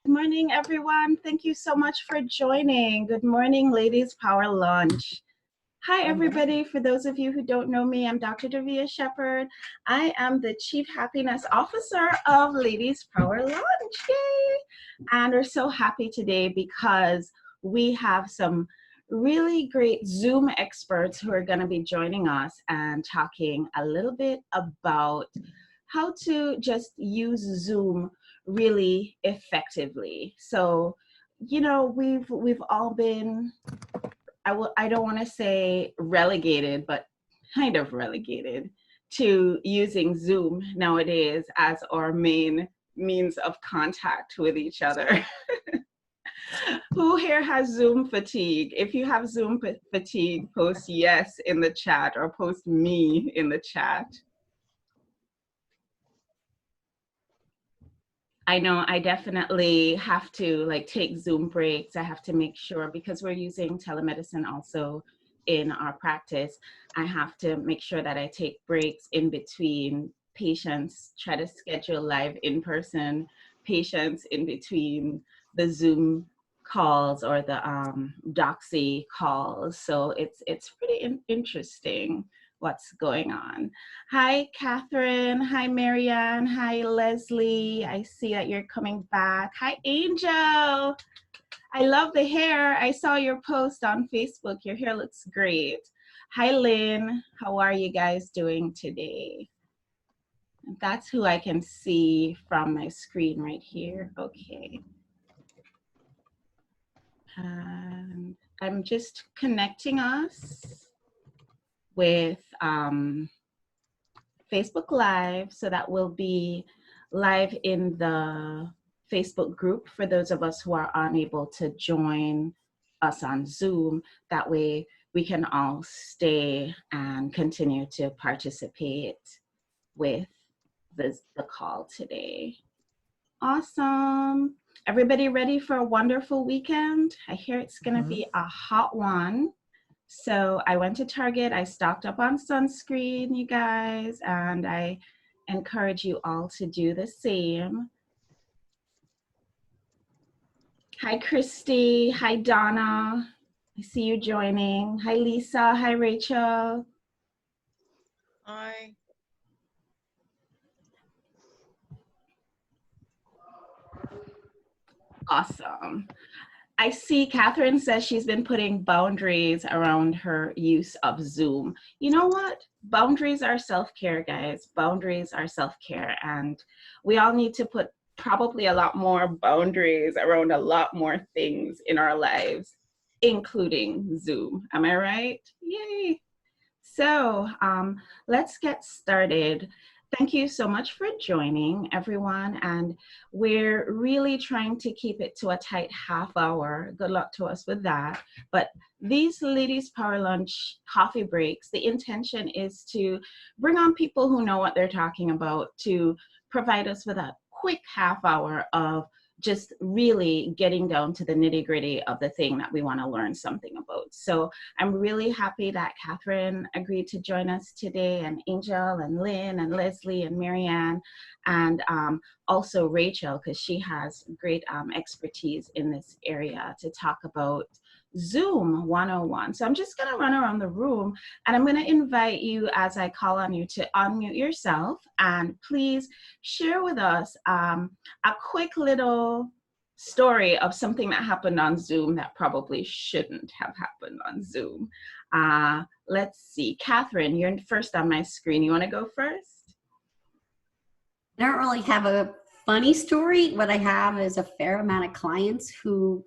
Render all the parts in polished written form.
Good morning, everyone. Thank you so much for joining. Good morning, Ladies Power Lunch. Hi, everybody. For those of you who don't know me, I'm Dr. Davia Shepherd. I am the Chief Happiness Officer of Ladies Power Lunch. Yay! And we're so happy today because we have some really great Zoom experts who are going to be joining us and talking a little bit about how to just use Zoom really effectively. So, you know, we've all been, I don't want to say relegated, but kind of relegated to using Zoom nowadays as our main means of contact with each other. Who here has Zoom fatigue? If you have Zoom fatigue, post yes in the chat or post me in the chat. I know I definitely have to take Zoom breaks. I have to make sure, because we're using telemedicine also in our practice, I have to make sure that I take breaks in between patients, try to schedule live in-person patients in between the Zoom calls or the Doxy calls. So it's pretty interesting what's going on. Hi, Catherine. Hi, Marianne. Hi, Leslie. I see that you're coming back. Hi, Angel. I love the hair. I saw your post on Facebook. Your hair looks great. Hi, Lynn. How are you guys doing today? That's who I can see from my screen right here. Okay. And I'm just connecting us with Facebook Live, so that will be live in the Facebook group for those of us who are unable to join us on Zoom. That way we can all stay and continue to participate with the call today. Awesome. Everybody ready for a wonderful weekend? I hear it's gonna be a hot one. So I went to Target, I stocked up on sunscreen, you guys, and I encourage you all to do the same. Hi, Christy. Hi, Donna. I see you joining. Hi, Lisa. Hi, Rachel. Hi. Awesome. I see Catherine says she's been putting boundaries around her use of Zoom. You know what? Boundaries are self-care, guys. Boundaries are self-care. And we all need to put probably a lot more boundaries around a lot more things in our lives, including Zoom. Am I right? Yay. So let's get started. Thank you so much for joining, everyone. And we're really trying to keep it to a tight half hour. Good luck to us with that. But these Ladies Power Lunch coffee breaks, the intention is to bring on people who know what they're talking about, to provide us with a quick half hour of just really getting down to the nitty-gritty of the thing that we want to learn something about. So I'm really happy that Catherine agreed to join us today, and Angel and Lynn and Leslie and Marianne, and also Rachel, because she has great expertise in this area to talk about Zoom 101. So I'm just going to run around the room, and I'm going to invite you, as I call on you, to unmute yourself, and please share with us a quick little story of something that happened on Zoom that probably shouldn't have happened on Zoom. Let's see. Catherine, you're first on my screen. You want to go first? I don't really have a funny story. What I have is a fair amount of clients whose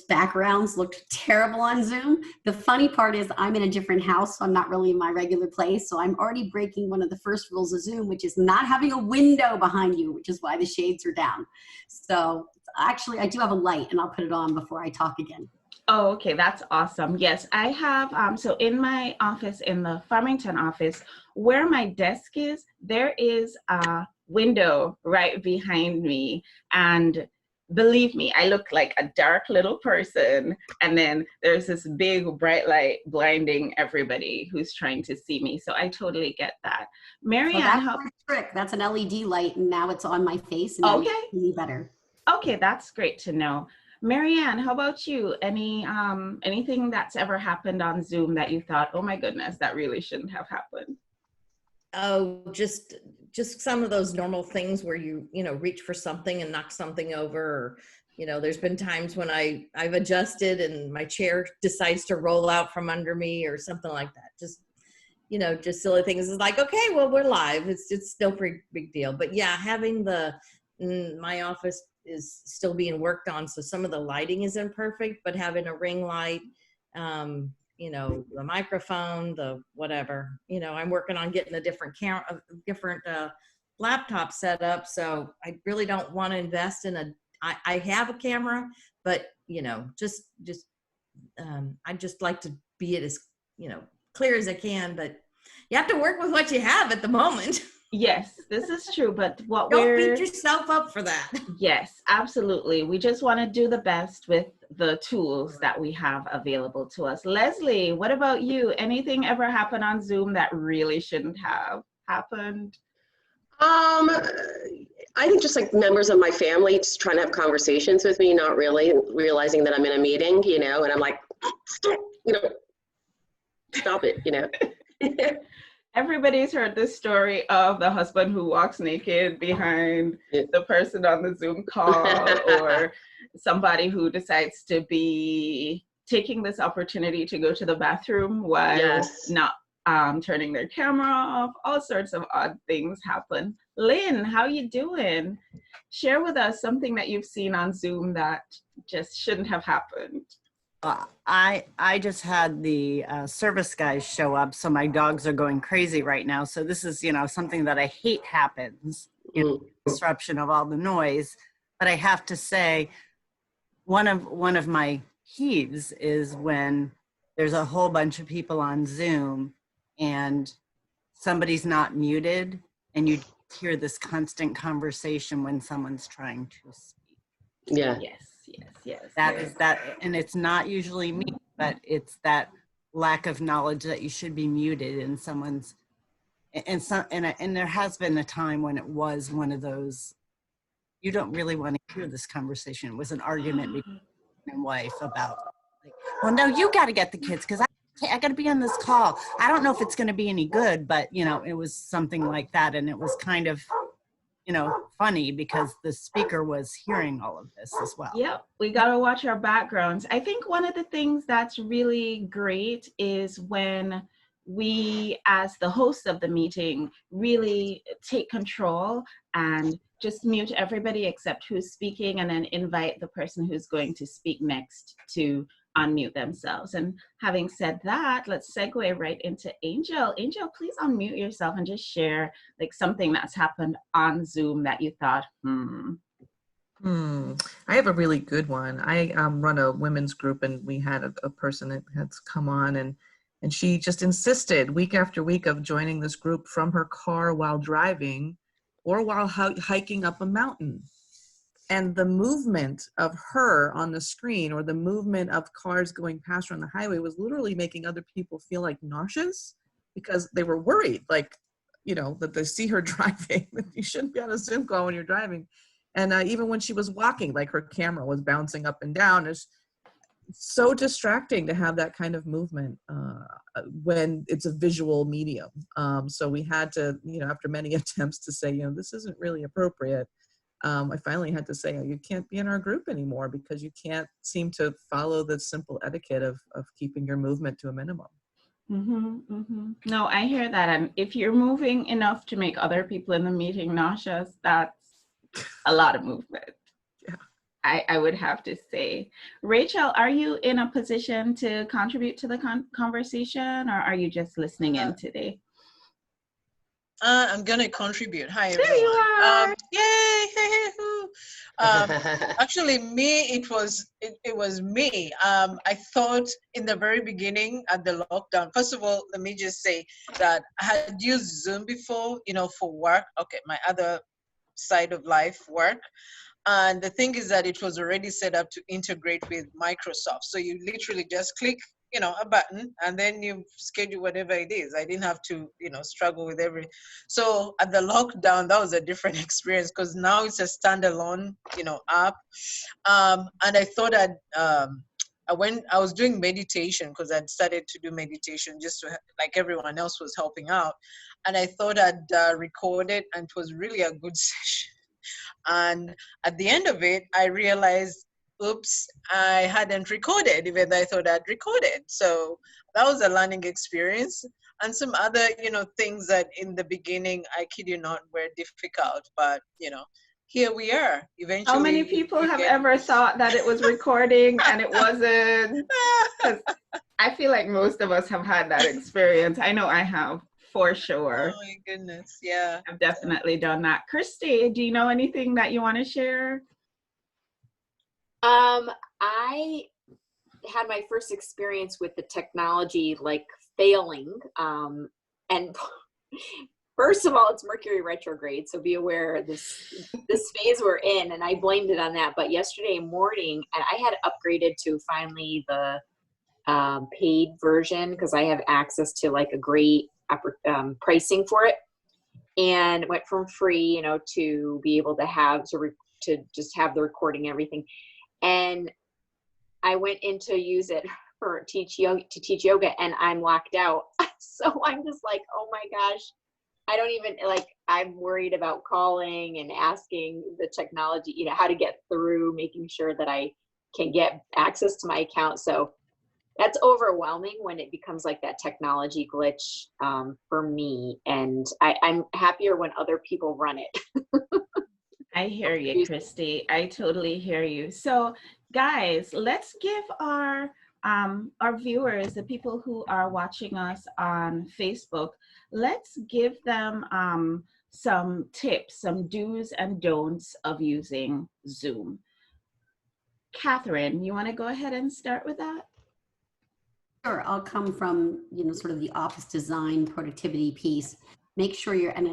backgrounds looked terrible on Zoom. The funny part is I'm in a different house, so I'm not really in my regular place. So I'm already breaking one of the first rules of Zoom, which is not having a window behind you, which is why the shades are down. So actually, I do have a light, and I'll put it on before I talk again. Oh, okay, that's awesome. Yes, I have, so in my office, in the Farmington office, where my desk is, there is a window right behind me. And believe me, I look like a dark little person. And then there's this big bright light blinding everybody who's trying to see me. So I totally get that. Marianne, so that's my trick. That's an LED light, and now it's on my face, and now you can see me better. Okay, that's great to know. Marianne, how about you? Anything that's ever happened on Zoom that you thought, oh my goodness, that really shouldn't have happened? Oh, just some of those normal things where you know, reach for something and knock something over, or, you know, there's been times when I've adjusted and my chair decides to roll out from under me or something like that. Just, you know, just silly things. It's like, okay, well, we're live. It's still pretty big deal. But yeah, having my office is still being worked on, so some of the lighting is imperfect, but having a ring light, you know, the microphone, the whatever, you know, I'm working on getting a different camera, different laptop set up. So I really don't want to invest in I have a camera, but you know, I just like to be it as, you know, clear as I can, but you have to work with what you have at the moment. Yes, this is true, but what Don't beat yourself up for that. Yes, absolutely. We just want to do the best with the tools that we have available to us. Leslie, what about you? Anything ever happen on Zoom that really shouldn't have happened? I think just like members of my family just trying to have conversations with me, not really realizing that I'm in a meeting, you know, and I'm like, stop, you know, stop it, you know. Everybody's heard the story of the husband who walks naked behind the person on the Zoom call, or somebody who decides to be taking this opportunity to go to the bathroom while not turning their camera off. All sorts of odd things happen. Lynn, how you doing? Share with us something that you've seen on Zoom that just shouldn't have happened. I just had the service guys show up, so my dogs are going crazy right now. So this is, you know, something that I hate happens, you know, disruption of all the noise. But I have to say, one of my peeves is when there's a whole bunch of people on Zoom and somebody's not muted, and you hear this constant conversation when someone's trying to speak. Yeah. Yes. That is that, and it's not usually me, but it's that lack of knowledge that you should be muted in someone's, and there has been a time when it was one of those, you don't really want to hear this conversation. It was an argument between husband and wife about, like, well, no, you got to get the kids because I got to be on this call. I don't know if it's going to be any good, but you know, it was something like that, and it was kind of, you know, funny because the speaker was hearing all of this as well. Yep, we got to watch our backgrounds. I think one of the things that's really great is when we, as the hosts of the meeting, really take control and just mute everybody except who's speaking, and then invite the person who's going to speak next to unmute themselves. And having said that, let's segue right into Angel. Angel, please unmute yourself and just share like something that's happened on Zoom that you thought, I have a really good one. I run a women's group, and we had a person that had come on, and she just insisted week after week of joining this group from her car while driving or while hiking up a mountain. And the movement of her on the screen, or the movement of cars going past her on the highway, was literally making other people feel like nauseous because they were worried, like, you know, that they see her driving. You shouldn't be on a Zoom call when you're driving. And even when she was walking, like her camera was bouncing up and down. It's so distracting to have that kind of movement when it's a visual medium. So we had to, you know, after many attempts to say, you know, this isn't really appropriate. I finally had to say, you can't be in our group anymore because you can't seem to follow the simple etiquette of keeping your movement to a minimum. No, I hear that. And if you're moving enough to make other people in the meeting nauseous, that's a lot of movement. Yeah. I would have to say. Rachel, are you in a position to contribute to the conversation, or are you just listening in today? I'm gonna contribute. Hi, everyone. There you are. Yay! Actually, it was me. I thought in the very beginning at the lockdown. First of all, let me just say that I had used Zoom before, you know, for work. Okay, my other side of life, work. And the thing is that it was already set up to integrate with Microsoft. So you literally just click a button, and then you schedule whatever it is. I didn't have to, struggle with every. So at the lockdown, that was a different experience, because now it's a standalone, app. And I thought I was doing meditation, because I'd started to do meditation just to, like everyone else was helping out. And I thought I'd record it, and it was really a good session. And at the end of it, I realized, oops, I hadn't recorded, even though I thought I'd recorded. So that was a learning experience. And some other, things that in the beginning, I kid you not, were difficult. But, here we are. Eventually. How many people have ever thought that it was recording and it wasn't? 'Cause I feel like most of us have had that experience. I know I have, for sure. Oh my goodness, yeah. I've definitely done that. Christy, do you know anything that you want to share? I had my first experience with the technology like failing. And first of all, it's Mercury retrograde, so be aware of this phase we're in, and I blamed it on that. But yesterday morning, and I had upgraded to finally the paid version, because I have access to like a great pricing for it, and went from free, to be able to have to just have the recording and everything. And I went in to use it to teach yoga, and I'm locked out. So I'm just like, oh my gosh. I don't even, I'm worried about calling and asking the technology, how to get through, making sure that I can get access to my account. So that's overwhelming when it becomes like that technology glitch for me. And I'm happier when other people run it. I hear you, Christy. I totally hear you. So guys, let's give our viewers, the people who are watching us on Facebook, let's give them some tips, some do's and don'ts of using Zoom. Catherine, you want to go ahead and start with that? Sure, I'll come from, sort of the office design productivity piece. Make sure you're, and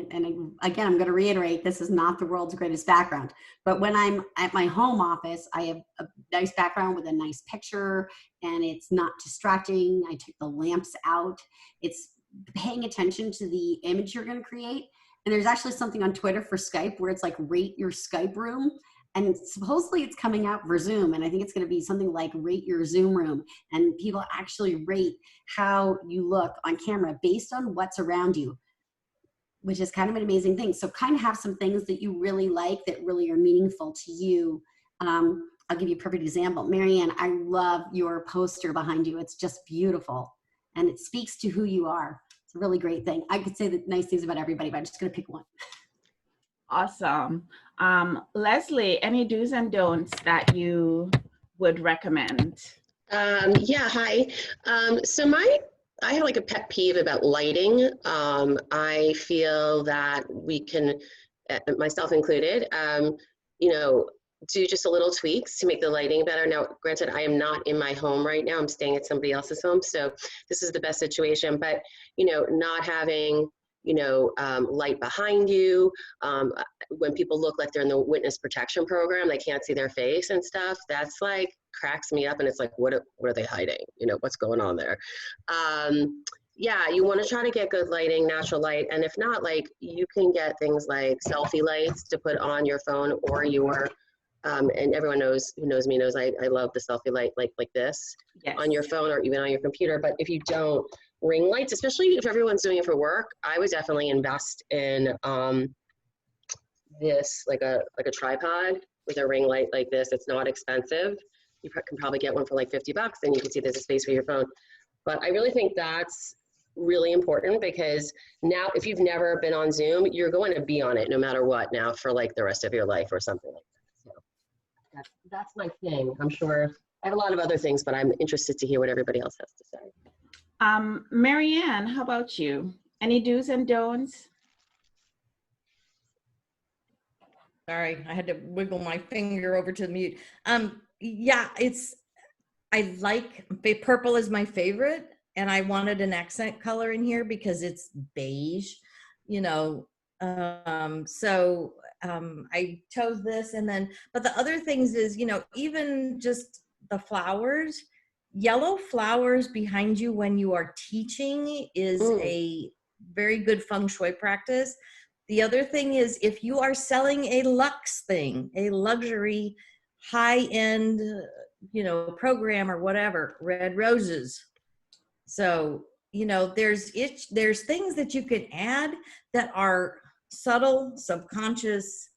again, I'm going to reiterate, this is not the world's greatest background, but when I'm at my home office, I have a nice background with a nice picture, and it's not distracting. I took the lamps out. It's paying attention to the image you're going to create. And there's actually something on Twitter for Skype where it's like, rate your Skype room. And supposedly it's coming out for Zoom. And I think it's going to be something like rate your Zoom room. And people actually rate how you look on camera based on what's around you, which is kind of an amazing thing. So kind of have some things that you really like that really are meaningful to you. I'll give you a perfect example. Marianne, I love your poster behind you. It's just beautiful. And it speaks to who you are. It's a really great thing. I could say the nice things about everybody, but I'm just going to pick one. Awesome. Leslie, any do's and don'ts that you would recommend? Yeah, hi. So I have like a pet peeve about lighting. I feel that we can, myself included, do just a little tweaks to make the lighting better. Now, granted, I am not in my home right now. I'm staying at somebody else's home. So this is the best situation, but, not having, light behind you. When people look like they're in the witness protection program, they can't see their face and stuff. That's like, cracks me up, and it's like, what are they hiding? What's going on there? Yeah, you want to try to get good lighting, natural light, and if not, like, you can get things like selfie lights to put on your phone or your and everyone who knows me knows I love the selfie light like this. Yes. On your phone or even on your computer. But if you don't, ring lights, especially if everyone's doing it for work, I would definitely invest in this, like a tripod with a ring light like this. It's not expensive. You can probably get one for like $50, and you can see there's a space for your phone. But I really think that's really important, because now if you've never been on Zoom, you're going to be on it no matter what now for like the rest of your life or something like that. So that's my thing. I'm sure I have a lot of other things, but I'm interested to hear what everybody else has to say. Marianne, how about you? Any do's and don'ts? Sorry, I had to wiggle my finger over to the mute. Yeah, purple is my favorite, and I wanted an accent color in here because it's beige, so I chose this, but the other things is, even just the flowers, yellow flowers behind you when you are teaching is a very good feng shui practice. The other thing is if you are selling a luxe thing, a luxury high-end, program or whatever, red roses. So, there's things that you can add that are subtle, subconscious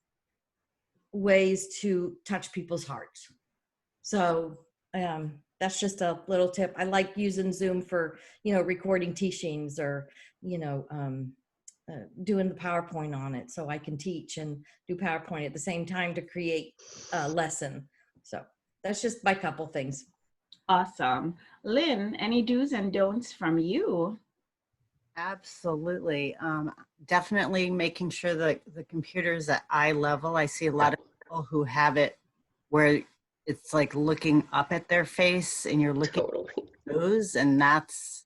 ways to touch people's hearts. So that's just a little tip. I like using Zoom for, recording teachings or, doing the PowerPoint on it so I can teach and do PowerPoint at the same time to create a lesson. So that's just my couple things. Awesome. Lynn, any do's and don'ts from you? Absolutely. Definitely making sure that the computer's at eye level. I see a lot of people who have it where it's like looking up at their face and you're looking at those, and that's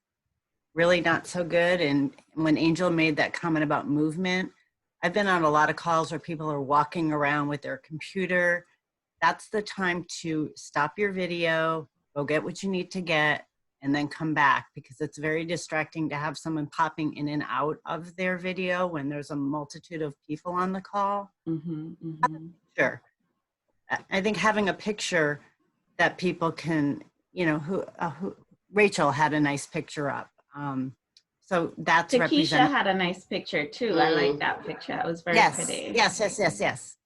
really not so good. And when Angel made that comment about movement, I've been on a lot of calls where people are walking around with their computer. That's the time to stop your video, go get what you need to get, and then come back, because it's very distracting to have someone popping in and out of their video when there's a multitude of people on the call. Sure. I think having a picture that people can, who Rachel had a nice picture up. So that's Takesha had a nice picture too. I like that picture. That was very pretty. Yes.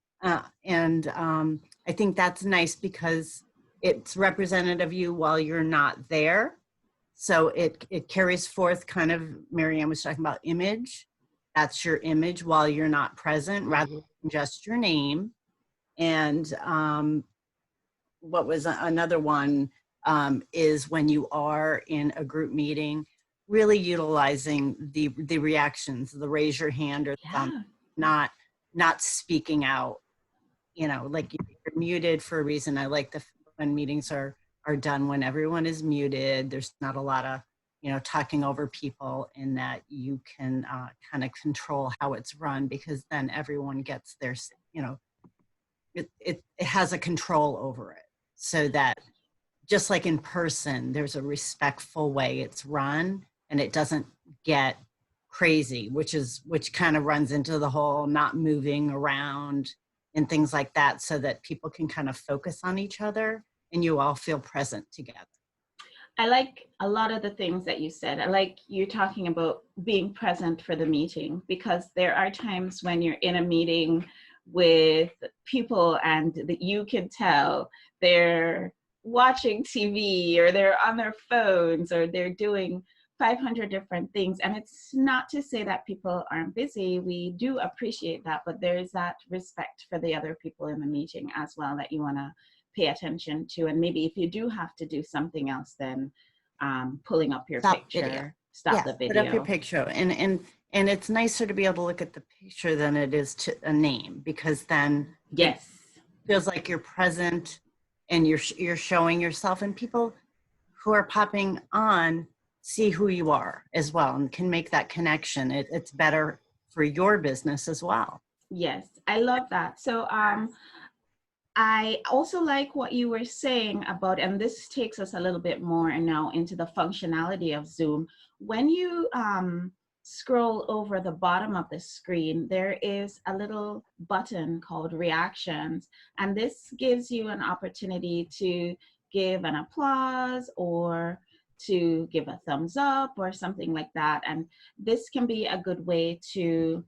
And I think that's nice because it's representative of you while you're not there. So it carries forth kind of, Marianne was talking about image. That's your image while you're not present, rather than just your name. And what was another one is when you are in a group meeting, really utilizing the reactions, the raise your hand or thumb, not speaking out. Like you're muted for a reason. I like when meetings are done when everyone is muted. There's not a lot of talking over people, in that you can kind of control how it's run, because then everyone gets their it has a control over it, so that just like in person, there's a respectful way it's run and it doesn't get crazy, which kind of runs into the whole not moving around and things like that, so that people can kind of focus on each other and you all feel present together. I like a lot of the things that you said. I like you talking about being present for the meeting, because there are times when you're in a meeting with people and that you can tell they're watching TV or they're on their phones or they're doing 500 different things. And it's not to say that people aren't busy. We do appreciate that, but there's that respect for the other people in the meeting as well that you want to pay attention to. And maybe if you do have to do something else, then pulling up your picture, stop the video. Put up your picture. And it's nicer to be able to look at the picture than it is to a name, because then it feels like you're present and you're showing yourself, and people who are popping on see who you are as well and can make that connection. It's better for your business as well. Yes, I love that. So I also like what you were saying about, and this takes us a little bit more now into the functionality of Zoom. When you scroll over the bottom of the screen, there is a little button called reactions, and this gives you an opportunity to give an applause or to give a thumbs up or something like that. And this can be a good way to,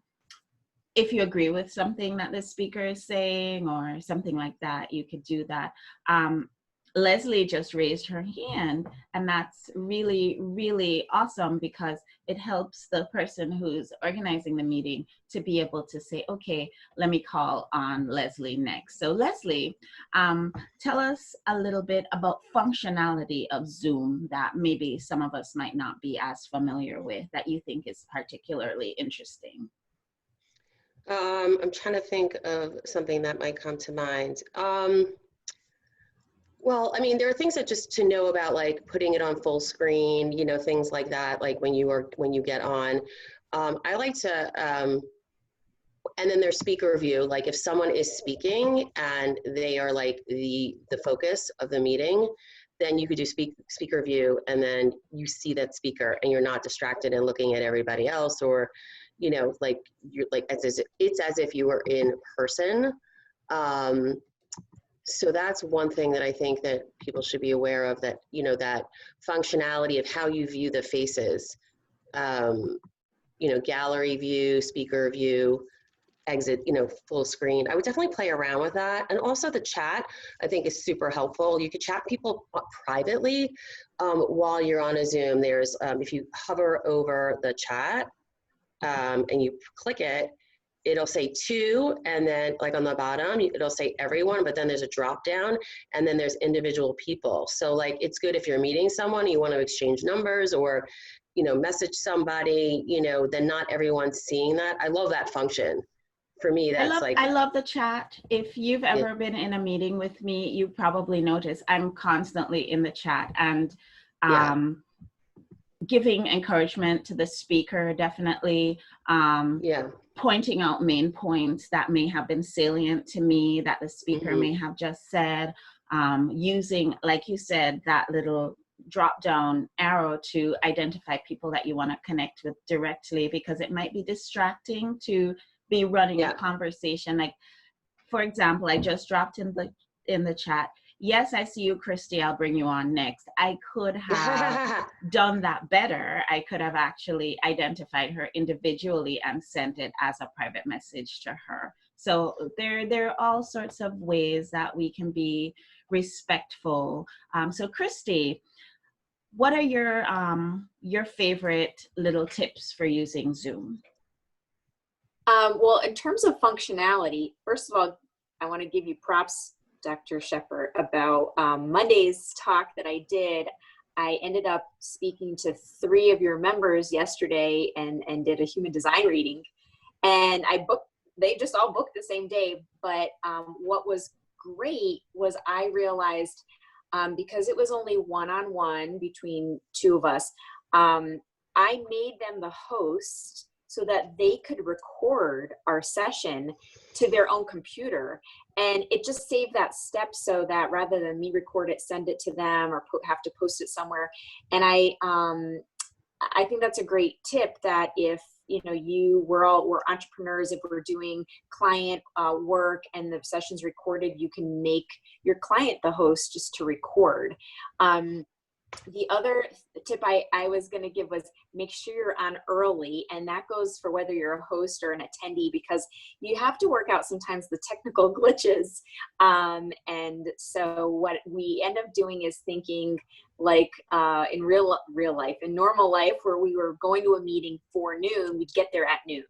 if you agree with something that the speaker is saying or something like that, you could do that. Leslie just raised her hand, and that's really, really awesome, because it helps the person who's organizing the meeting to be able to say, okay, let me call on Leslie next. So Leslie, tell us a little bit about functionality of Zoom that maybe some of us might not be as familiar with, that you think is particularly interesting. I'm trying to think of something that might come to mind. Well, I mean, there are things that just to know about, like putting it on full screen, things like that, like when you get on. I like to, and then there's speaker view, like if someone is speaking and they are like the focus of the meeting, then you could do speaker view, and then you see that speaker and you're not distracted and looking at everybody else, or, you know, like you're like, it's as if you were in person. So that's one thing that I think that people should be aware of, that, you know, that functionality of how you view the faces, you know, gallery view, speaker view, exit, you know, full screen. I would definitely play around with that. And also the chat, I think, is super helpful. You could chat people privately while you're on a Zoom. There's, if you hover over the chat and you click it, it'll say to, and then like on the bottom, it'll say everyone, but then there's a drop down, and then there's individual people. So like, it's good if you're meeting someone, you want to exchange numbers, or, you know, message somebody, you know, then not everyone's seeing that. I love that function. For me, that's I love the chat. If you've ever been in a meeting with me, you probably notice I'm constantly in the chat, and giving encouragement to the speaker, definitely. Pointing out main points that may have been salient to me that the speaker may have just said, using, like you said, that little drop down arrow to identify people that you want to connect with directly, because it might be distracting to be running a conversation. Like, for example, I just dropped in the chat, yes, I see you, Christy, I'll bring you on next. I could have done that better. I could have actually identified her individually and sent it as a private message to her. So there are all sorts of ways that we can be respectful. So Christy, what are your favorite little tips for using Zoom? Well, in terms of functionality, first of all, I want to give you props, Dr. Shepard, about Monday's talk that I did. I ended up speaking to 3 of your members yesterday and did a human design reading. And they just all booked the same day. But what was great was I realized, because it was only one-on-one between 2 of us, I made them the host so that they could record our session to their own computer. And it just saved that step, so that rather than me record it, send it to them, or have to post it somewhere. And I think that's a great tip, that if, you know, we're entrepreneurs, if we're doing client work and the session's recorded, you can make your client the host just to record. The other tip I was going to give was make sure you're on early, and that goes for whether you're a host or an attendee, because you have to work out sometimes the technical glitches. And so what we end up doing is thinking like in real life, in normal life, where we were going to a meeting for noon, we'd get there at noon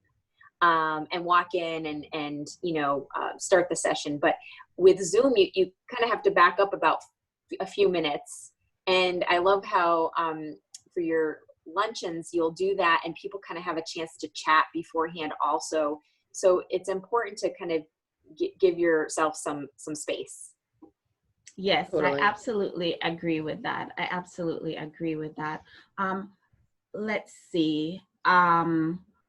and walk in and you know, start the session. But with Zoom, you kind of have to back up about a few minutes. And I love how for your luncheons, you'll do that, and people kind of have a chance to chat beforehand also. So it's important to kind of give yourself some space. Yes, Totally. I absolutely agree with that. I absolutely agree with that. Let's see.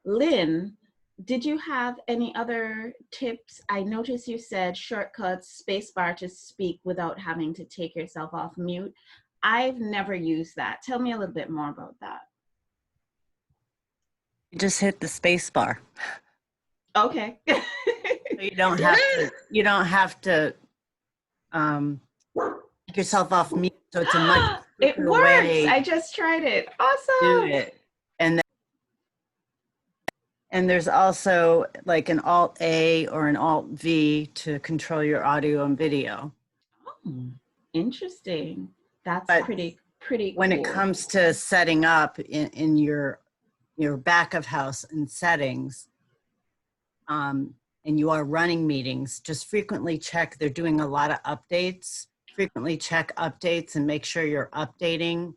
Lynn, did you have any other tips? I noticed you said shortcuts, spacebar to speak without having to take yourself off mute. I've never used that. Tell me a little bit more about that. You just hit the space bar. Okay. So you don't have to take yourself off mute. So it's a much it works. way I just tried it. Awesome. do it. And there's also like an Alt-A or an Alt-V to control your audio and video. Oh, interesting. That's But pretty when cool. it comes to setting up in your back of house and settings, and you are running meetings, just frequently check. They're doing a lot of updates. Frequently check updates and make sure you're updating.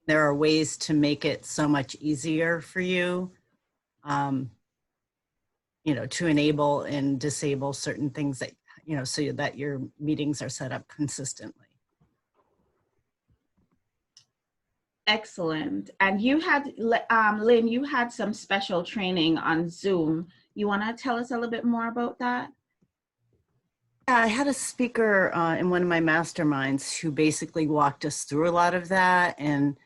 There are ways to make it so much easier for you, you know, to enable and disable certain things that, you know, so that your meetings are set up consistently. Excellent. And you had, Lynn, you had some special training on Zoom. You want to tell us a little bit more about that? Yeah, I had a speaker in one of my masterminds who basically walked us through a lot of that. And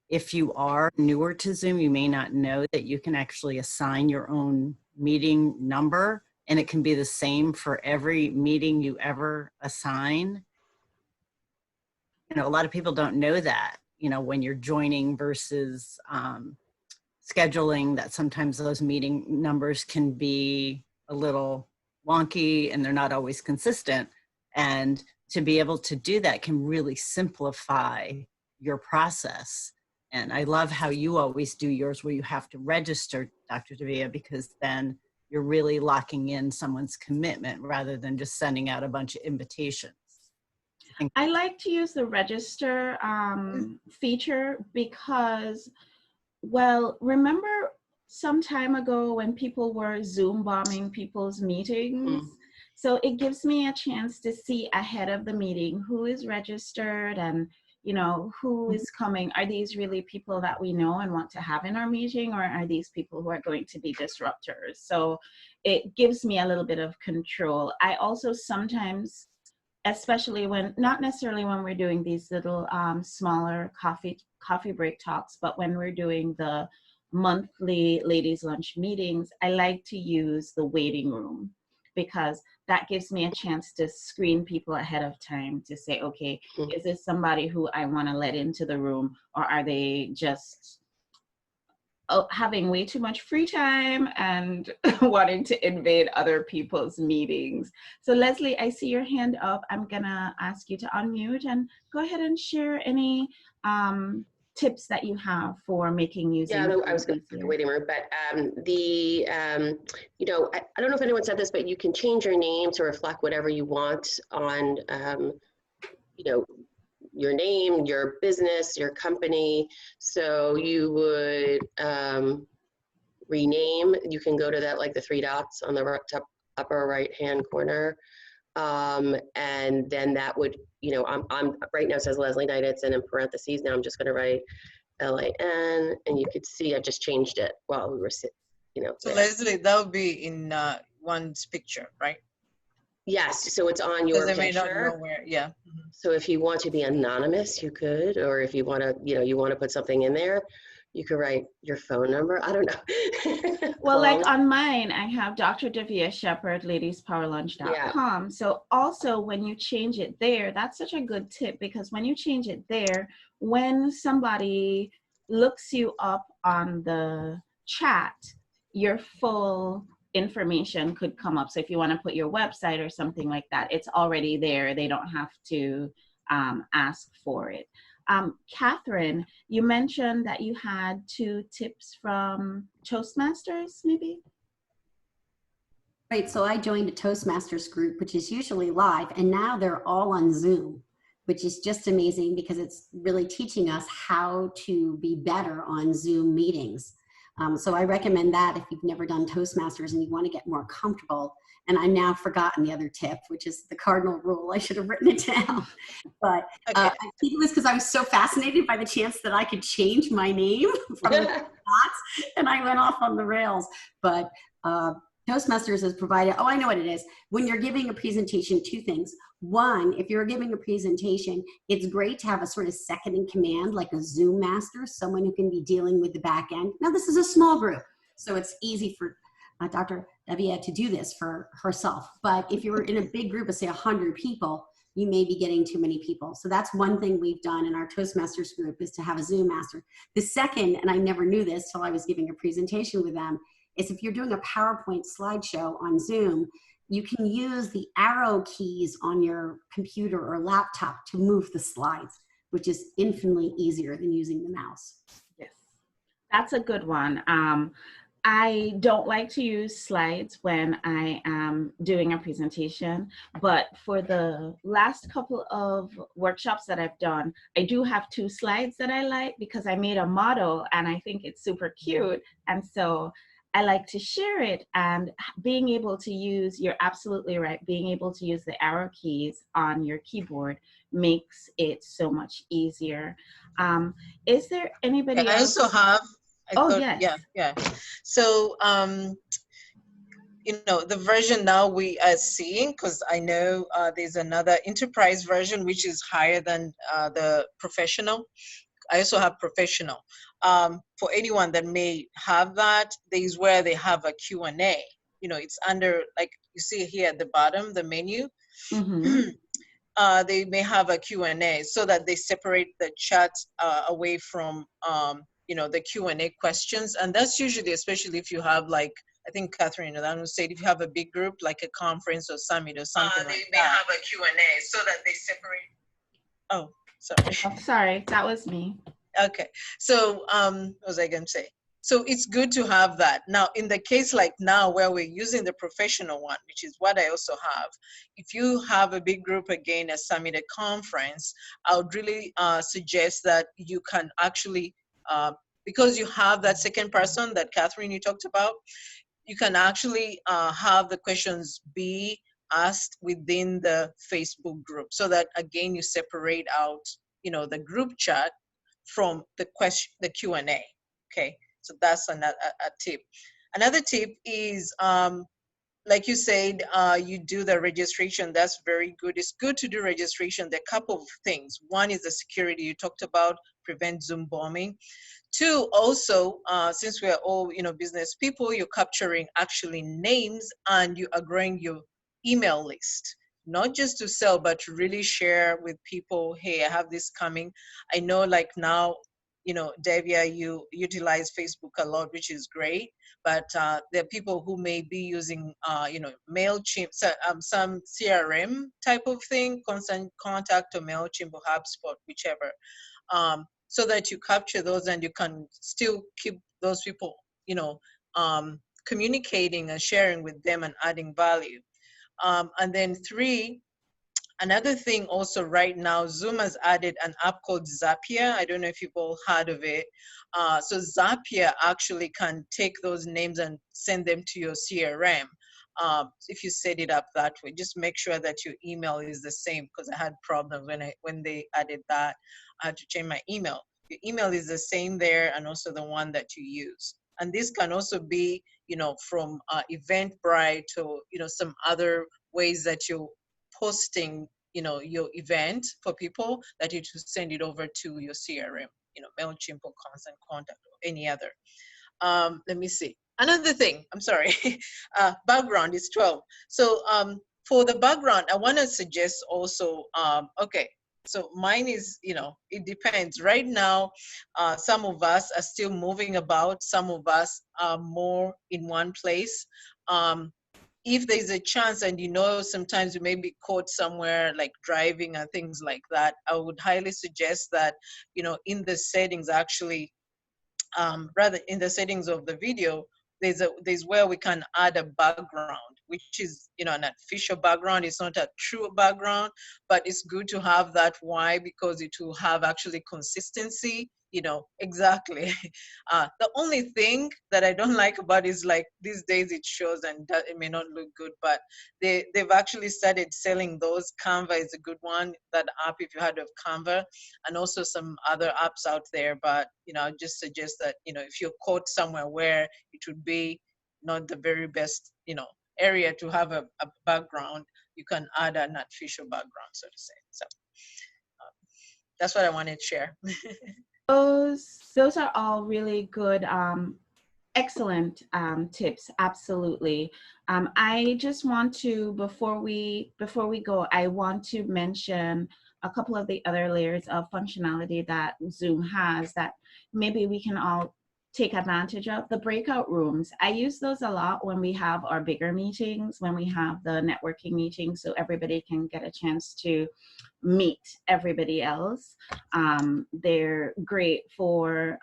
if you are newer to Zoom, you may not know that you can actually assign your own meeting number, and it can be the same for every meeting you ever assign. You know, a lot of people don't know that, you know, when you're joining versus scheduling, that sometimes those meeting numbers can be a little wonky and they're not always consistent. And to be able to do that can really simplify your process. And I love how you always do yours where you have to register, Dr. Davia, because then you're really locking in someone's commitment rather than just sending out a bunch of invitations. I like to use the register feature because, well, remember some time ago when people were Zoom bombing people's meetings? So it gives me a chance to see ahead of the meeting who is registered and, you know, who is coming. Are these really people that we know and want to have in our meeting, or are these people who are going to be disruptors? So it gives me a little bit of control. I also sometimes, especially when, not necessarily when we're doing these little smaller coffee break talks, but when we're doing the monthly ladies lunch meetings, I like to use the waiting room because that gives me a chance to screen people ahead of time to say, okay, is this somebody who I want to let into the room, or are they just having way too much free time and wanting to invade other people's meetings? So Leslie, I see your hand up. I'm gonna ask you to unmute and go ahead and share any tips that you have for making using. Yeah, I was going to the waiting room, but you know, I don't know if anyone said this, but you can change your name to reflect whatever you want on, you know, your name, your business, your company. So you would rename. You can go to that, like the three dots on the top upper right hand corner, and then that would, you know, I'm right now it says Leslie Knight. It's in parentheses. Now I'm just going to write LAN, and you could see I just changed it while we were sitting, you know. So there. Leslie, that would be in one's picture, right? Yes, so it's on your Because they may not picture. know where, yeah. So if you want to be anonymous, you could, or if you want to, you know, you want to put something in there, you could write your phone number. I don't know. Well, like on mine, I have Dr. Davia Shepherd, ladiespowerlunch.com. Yeah. So also when you change it there, that's such a good tip, because when you change it there, when somebody looks you up on the chat, your full information could come up. So if you want to put your website or something like that, it's already there. They don't have to ask for it. Catherine, you mentioned that you had 2 tips from Toastmasters, maybe? Right, so I joined a Toastmasters group, which is usually live, and now they're all on Zoom, which is just amazing because it's really teaching us how to be better on Zoom meetings. So I recommend that if you've never done Toastmasters and you want to get more comfortable. And I've now forgotten the other tip, which is the cardinal rule. I should have written it down. But I think it was because I was so fascinated by the chance that I could change my name from the dots, and I went off on the rails. But Toastmasters has provided, oh, I know what it is. When you're giving a presentation, 2 things. One, if you're giving a presentation, it's great to have a sort of second in command, like a Zoom master, someone who can be dealing with the back end. Now, this is a small group, so it's easy for Dr. Davia to do this for herself. But if you're in a big group of, say, 100 people, you may be getting too many people. So that's one thing we've done in our Toastmasters group, is to have a Zoom master. The second, and I never knew this till I was giving a presentation with them, is if you're doing a PowerPoint slideshow on Zoom, you can use the arrow keys on your computer or laptop to move the slides, which is infinitely easier than using the mouse. Yes, that's a good one. I don't like to use slides when I am doing a presentation, but for the last couple of workshops that I've done, I do have 2 slides that I like because I made a model and I think it's super cute. And so I like to share it, and being able to use, you're absolutely right, being able to use the arrow keys on your keyboard makes it so much easier. Is there anybody else? I also have, yes. Yeah. So the version now we are seeing, because I know there's another enterprise version which is higher than the professional. I also have professional. For anyone that may have that, there is where they have a Q&A. It's under, like you see here at the bottom, the menu. Mm-hmm. They may have a Q&A so that they separate the chat away from the Q&A questions. And that's usually, especially if you have, like, I think Catherine Adano said, if you have a big group like a conference or summit or something They like may that. have a Q&A so that they separate. Oh, sorry. Oh, sorry, that was me. Okay, so what was I going to say? So it's good to have that. Now, in the case like now where we're using the professional one, which is what I also have, if you have a big group, again, a summit, a conference, I would really suggest that you can actually, because you have that second person that Catherine, you talked about, you can actually have the questions be asked within the Facebook group so that, again, you separate out, the group chat from the question, the Q&A. Okay, so that's another a tip. Another tip is, like you said, you do the registration. That's very good. It's good to do registration. There are a couple of things. One is the security you talked about, prevent Zoom bombing. Two, also, since we are all business people, you're capturing actually names and you are growing your email list, not just to sell, but to really share with people, hey, I have this coming. I know, like now, Devia, you utilize Facebook a lot, which is great, but there are people who may be using MailChimp, some CRM type of thing, Constant Contact or MailChimp or HubSpot, whichever. So that you capture those and you can still keep those people, communicating and sharing with them and adding value. And then three, another thing also right now, Zoom has added an app called Zapier. I don't know if you've all heard of it. So Zapier actually can take those names and send them to your CRM. If you set it up that way, just make sure that your email is the same, because I had problems when they added that. I had to change my email. Your email is the same there, and also the one that you use. And this can also be, from Eventbrite to, some other ways that you posting, your event for people, that you to send it over to your CRM, MailChimp or Constant Contact or any other. Let me see. Another thing, I'm sorry, background is 12. So for the background, I want to suggest also, okay, so mine is, it depends. Right now, some of us are still moving about. Some of us are more in one place. If there's a chance, and sometimes you may be caught somewhere like driving and things like that, I would highly suggest that, in the settings, actually, rather in the settings of the video, there's where we can add a background, which is, an artificial background. It's not a true background, but it's good to have that. Why? Because it will have actually consistency, exactly. The only thing that I don't like about it is, like, these days it shows and it may not look good, but they've actually started selling those. Canva is a good one, that app, if you heard of Canva, and also some other apps out there. But I just suggest that, if you're caught somewhere where it would be not the very best area to have a background, you can add an artificial background, so to say. So that's what I wanted to share. Those are all really good, excellent tips. Absolutely. I just want to, before we go, I want to mention a couple of the other layers of functionality that Zoom has that maybe we can all take advantage of. The breakout rooms, I use those a lot when we have our bigger meetings, when we have the networking meetings, so everybody can get a chance to meet everybody else. They're great for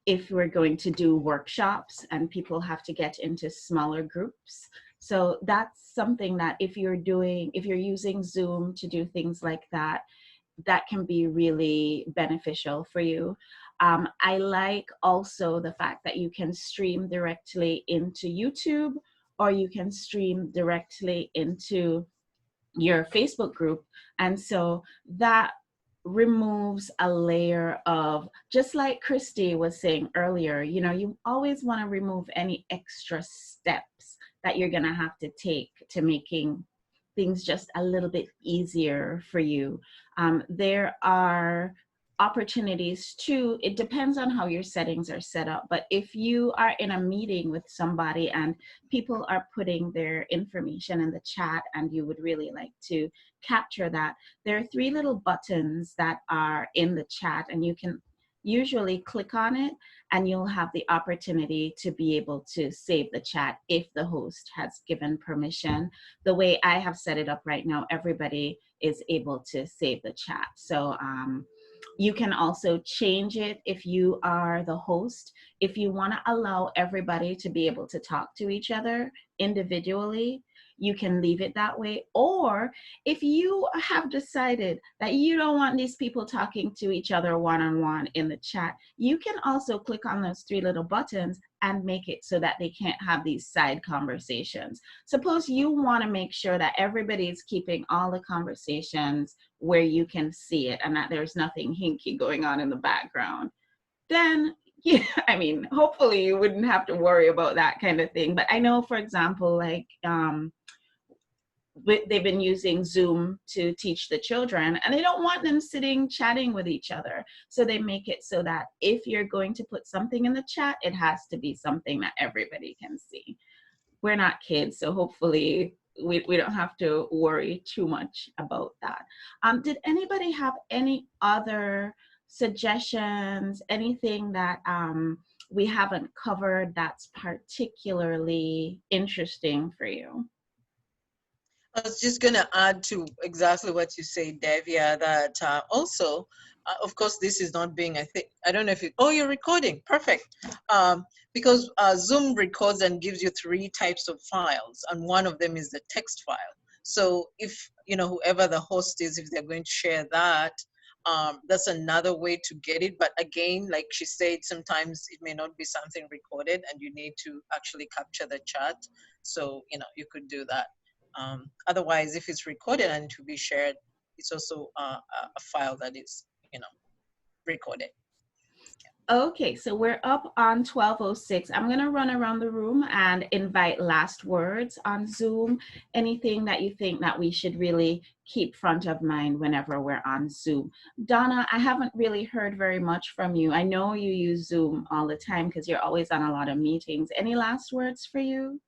if we're going to do workshops and people have to get into smaller groups. So that's something that if you're using Zoom to do things like that, that can be really beneficial for you. I like also the fact that you can stream directly into YouTube, or you can stream directly into your Facebook group. And so that removes a layer of, just like Christy was saying earlier, you know, you always want to remove any extra steps that you're going to have to take to making things just a little bit easier for you. There are opportunities too. It depends on how your settings are set up, but if you are in a meeting with somebody and people are putting their information in the chat and you would really like to capture that, there are 3 little buttons that are in the chat, and you can usually click on it and you'll have the opportunity to be able to save the chat if the host has given permission. The way I have set it up right now, everybody is able to save the chat. So you can also change it if you are the host. If you want to allow everybody to be able to talk to each other individually, you can leave it that way. Or if you have decided that you don't want these people talking to each other one-on-one in the chat, you can also click on those 3 little buttons and make it so that they can't have these side conversations. Suppose you want to make sure that everybody's keeping all the conversations where you can see it and that there's nothing hinky going on in the background. Then, yeah, I mean, hopefully you wouldn't have to worry about that kind of thing. But I know, for example, like they've been using Zoom to teach the children, and they don't want them sitting chatting with each other. So they make it so that if you're going to put something in the chat, it has to be something that everybody can see. We're not kids, so hopefully we don't have to worry too much about that. Did anybody have any other suggestions, anything that we haven't covered that's particularly interesting for you? I was just going to add to exactly what you say, Devia, that also, of course, this is not being, I don't know if oh, you're recording. Perfect. Because Zoom records and gives you 3 types of files, and one of them is the text file. So if, you know, whoever the host is, if they're going to share that, that's another way to get it. But again, like she said, sometimes it may not be something recorded and you need to actually capture the chat. So, you know, you could do that. Otherwise, if it's recorded and to be shared, it's also a file that is, you know, recorded. Okay, so we're up on 12:06. I'm going to run around the room and invite last words on Zoom. Anything that you think that we should really keep front of mind whenever we're on Zoom. Donna, I haven't really heard very much from you. I know you use Zoom all the time because you're always on a lot of meetings. Any last words for you?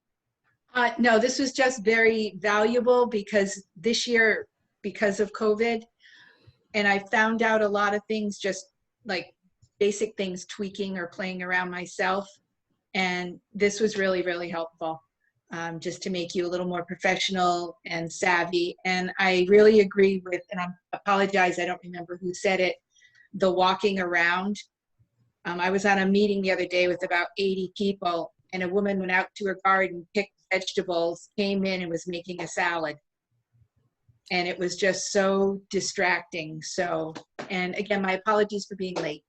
No, this was just very valuable because this year, because of COVID, and I found out a lot of things, just like basic things, tweaking or playing around myself. And this was really, really helpful, just to make you a little more professional and savvy. And I really agree with, and I apologize, I don't remember who said it, the walking around. I was on a meeting the other day with about 80 people, and a woman went out to her garden, picked vegetables, came in and was making a salad. And it was just so distracting. So, and again, my apologies for being late.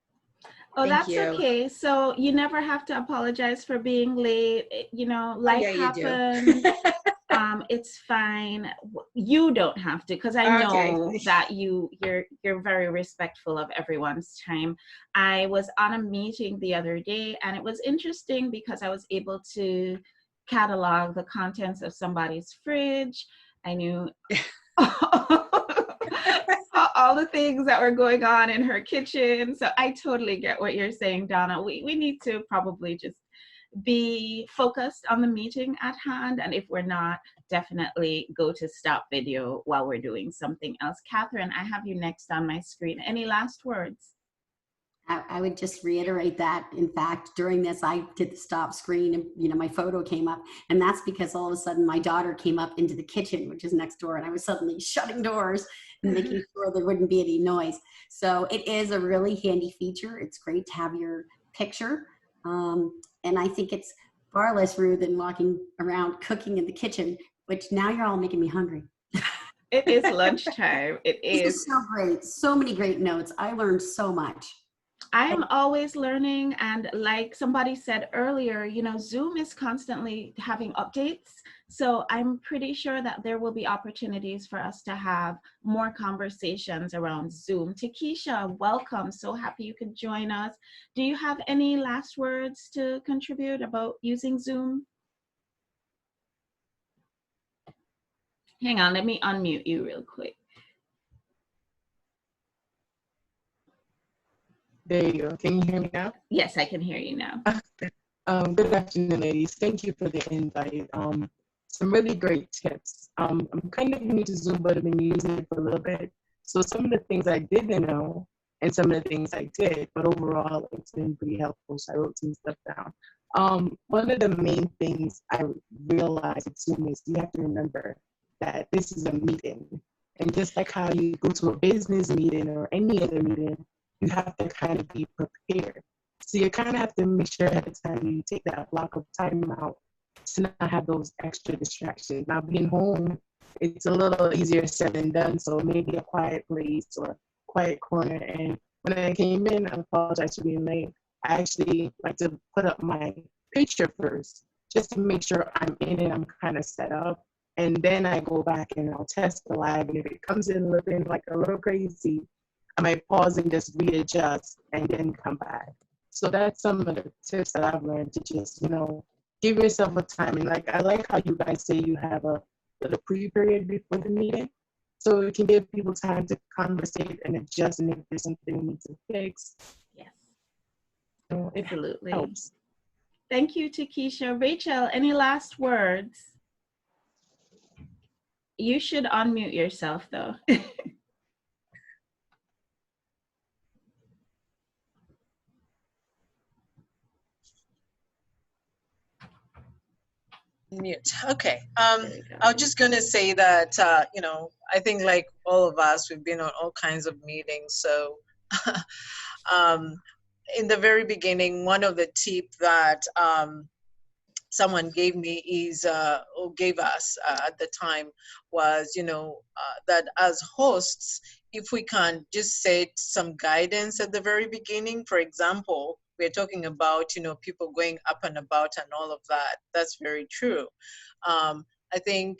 Oh, Thank that's you. okay. So you never have to apologize for being late. You know, life happens. It's fine. You don't have to, because I know that you're very respectful of everyone's time. I was on a meeting the other day, and it was interesting because I was able to catalog the contents of somebody's fridge. I knew all the things that were going on in her kitchen. So I totally get what you're saying, Donna. We need to probably just be focused on the meeting at hand. And if we're not, definitely go to stop video while we're doing something else. Catherine, I have you next on my screen. Any last words? I would just reiterate that. In fact, during this, I did the stop screen and, you know, my photo came up, and that's because all of a sudden my daughter came up into the kitchen, which is next door, and I was suddenly shutting doors and making sure there wouldn't be any noise. So it is a really handy feature. It's great to have your picture. And I think it's far less rude than walking around cooking in the kitchen, which now you're all making me hungry. It is lunchtime. It is. This is so great. So many great notes. I learned so much. I am always learning, and like somebody said earlier, you know, Zoom is constantly having updates. So I'm pretty sure that there will be opportunities for us to have more conversations around Zoom. Takesha, welcome. So happy you could join us. Do you have any last words to contribute about using Zoom? Hang on, let me unmute you real quick. There you go. Can you hear me now? Yes, I can hear you now. Good afternoon, ladies. Thank you for the invite. Some really great tips. I'm kind of new to Zoom, but I've been using it for a little bit. So some of the things I didn't know and some of the things I did, but overall it's been pretty helpful. So I wrote some stuff down. One of the main things I realized with Zoom is you have to remember that this is a meeting. And just like how you go to a business meeting or any other meeting, you have to kind of be prepared. So you kind of have to make sure ahead of time you take that block of time out to not have those extra distractions. Now being home, it's a little easier said than done. So maybe a quiet place or quiet corner. And when I came in, I apologize for being late. I actually like to put up my picture first, just to make sure I'm in and I'm kind of set up. And then I go back and I'll test the live. And if it comes in looking like a little crazy, I might pause and just readjust and then come back. So that's some of the tips that I've learned to just, you know, give yourself a time. And like, I like how you guys say you have a little pre-period before the meeting. So it can give people time to conversate and adjust, and if there's something we need to fix. Yes, So it absolutely. helps. Thank you, Takesha. Rachel, any last words? You should unmute yourself though. Mute. Okay. I was just gonna say that you know, I think like all of us, we've been on all kinds of meetings. So in the very beginning, one of the tips that someone gave me is or gave us at the time was, you know, that as hosts, if we can just set some guidance at the very beginning. For example, we're talking about, you know, people going up and about and all of that. That's very true. I think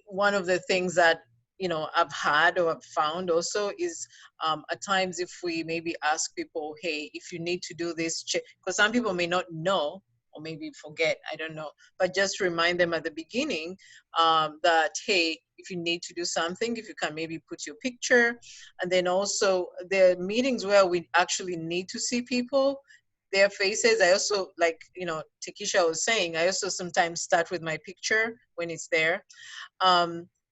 one of the things that, you know, I've had or I've found also is at times if we maybe ask people, hey, if you need to do this, because some people may not know or maybe forget, I don't know, but just remind them at the beginning that, hey, if you need to do something, if you can maybe put your picture. And then also the meetings where we actually need to see people, their faces. I also, like, you know, Takesha was saying, I also sometimes start with my picture when it's there.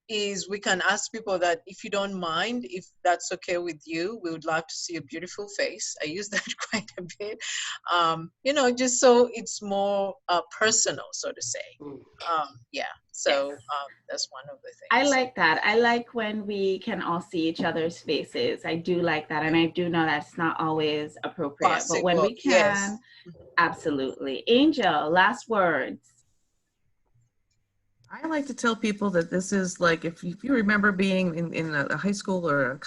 Is we can ask people that if you don't mind, if that's okay with you, we would love to see a beautiful face. I use that quite a bit, you know, just so it's more personal, so to say. Yeah, so Yes. that's one of the things. I like that. I like when we can all see each other's faces. I do like that. And I do know that's not always appropriate, Possible, but when we can, yes. Absolutely. Angel, last words. I like to tell people that this is like, if you remember being in a high school or a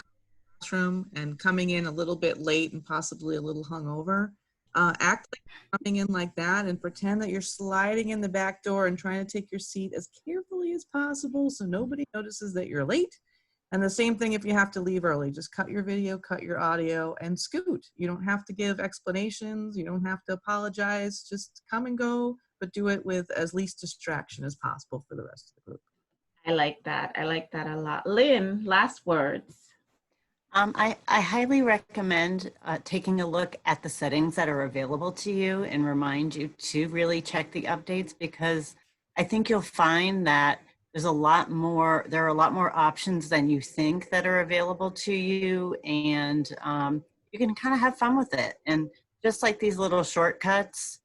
classroom and coming in a little bit late and possibly a little hungover, act like you're coming in like that and pretend that you're sliding in the back door and trying to take your seat as carefully as possible so nobody notices that you're late. And the same thing if you have to leave early, just cut your video, cut your audio, and scoot. You don't have to give explanations. You don't have to apologize. Just come and go, but do it with as least distraction as possible for the rest of the group. I like that. I like that a lot. Lynn, last words. I highly recommend taking a look at the settings that are available to you and remind you to really check the updates, because I think you'll find that there are a lot more options than you think that are available to you, and you can kind of have fun with it. And just like these little shortcuts,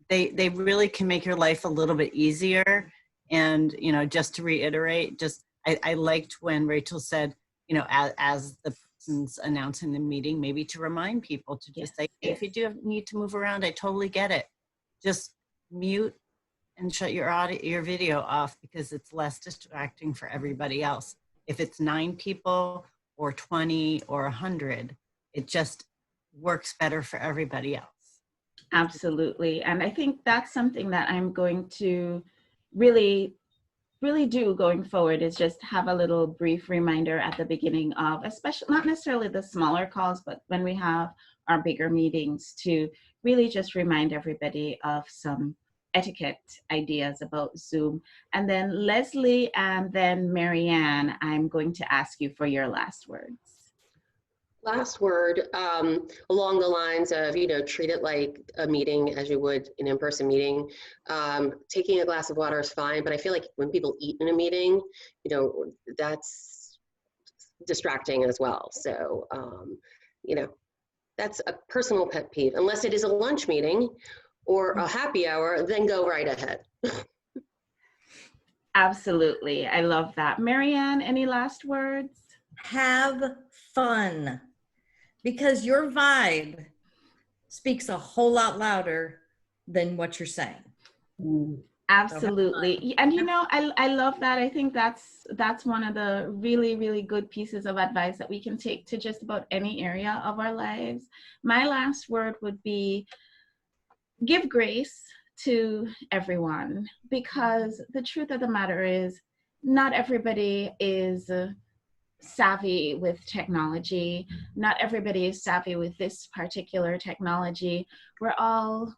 they really can make your life a little bit easier. And, you know, just to reiterate, I liked when Rachel said, you know, as the person's announcing the meeting, maybe to remind people to just say, hey, if you do need to move around, I totally get it. Just mute and shut your audio, your video off, because it's less distracting for everybody else. If it's 9 people or 20 or 100, it just works better for everybody else. Absolutely. And I think that's something that I'm going to really do going forward, is just have a little brief reminder at the beginning of, especially not necessarily the smaller calls, but when we have our bigger meetings, to really just remind everybody of some etiquette ideas about Zoom. And then Leslie and then Marianne, I'm going to ask you for your last words. Last word, along the lines of, treat it like a meeting as you would an in-person meeting. Taking a glass of water is fine, but I feel like when people eat in a meeting, that's distracting as well. So, that's a personal pet peeve. Unless it is a lunch meeting or a happy hour, then go right ahead. Absolutely. I love that. Marianne, any last words? Have fun, because your vibe speaks a whole lot louder than what you're saying. Absolutely. And I love that. I think that's one of the really, really good pieces of advice that we can take to just about any area of our lives. My last word would be give grace to everyone, because the truth of the matter is not everybody is savvy with technology. Not everybody is savvy with this particular technology. We're all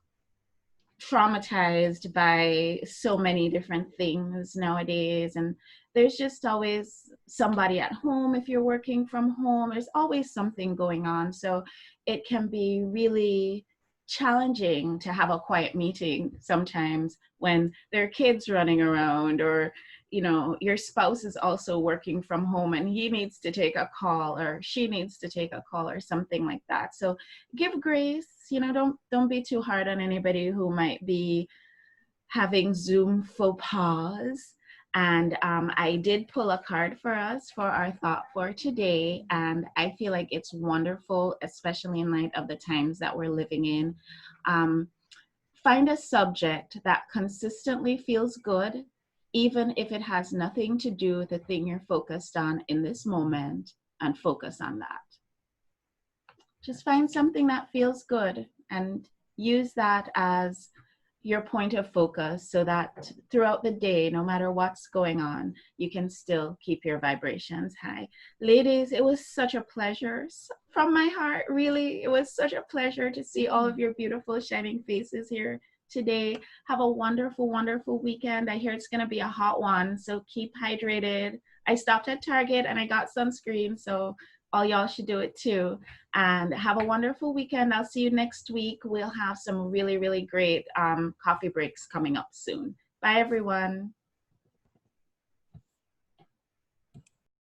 traumatized by so many different things nowadays, and there's just always somebody at home. If you're working from home, there's always something going on, so it can be really challenging to have a quiet meeting sometimes when there are kids running around, or your spouse is also working from home and he needs to take a call or she needs to take a call or something like that. So give grace. Don't be too hard on anybody who might be having Zoom faux pas. And I did pull a card for us for our thought for today, and I feel like it's wonderful, especially in light of the times that we're living in. Find a subject that consistently feels good, even if it has nothing to do with the thing you're focused on in this moment, and focus on that. Just find something that feels good and use that as your point of focus, so that throughout the day, no matter what's going on, you can still keep your vibrations high. Ladies, it was such a pleasure from my heart, really. It was such a pleasure to see all of your beautiful shining faces here today. Have a wonderful, wonderful weekend. I hear it's going to be a hot one, so keep hydrated. I stopped at Target and I got sunscreen, so all y'all should do it too. And have a wonderful weekend. I'll see you next week. We'll have some really, really great coffee breaks coming up soon. Bye, everyone.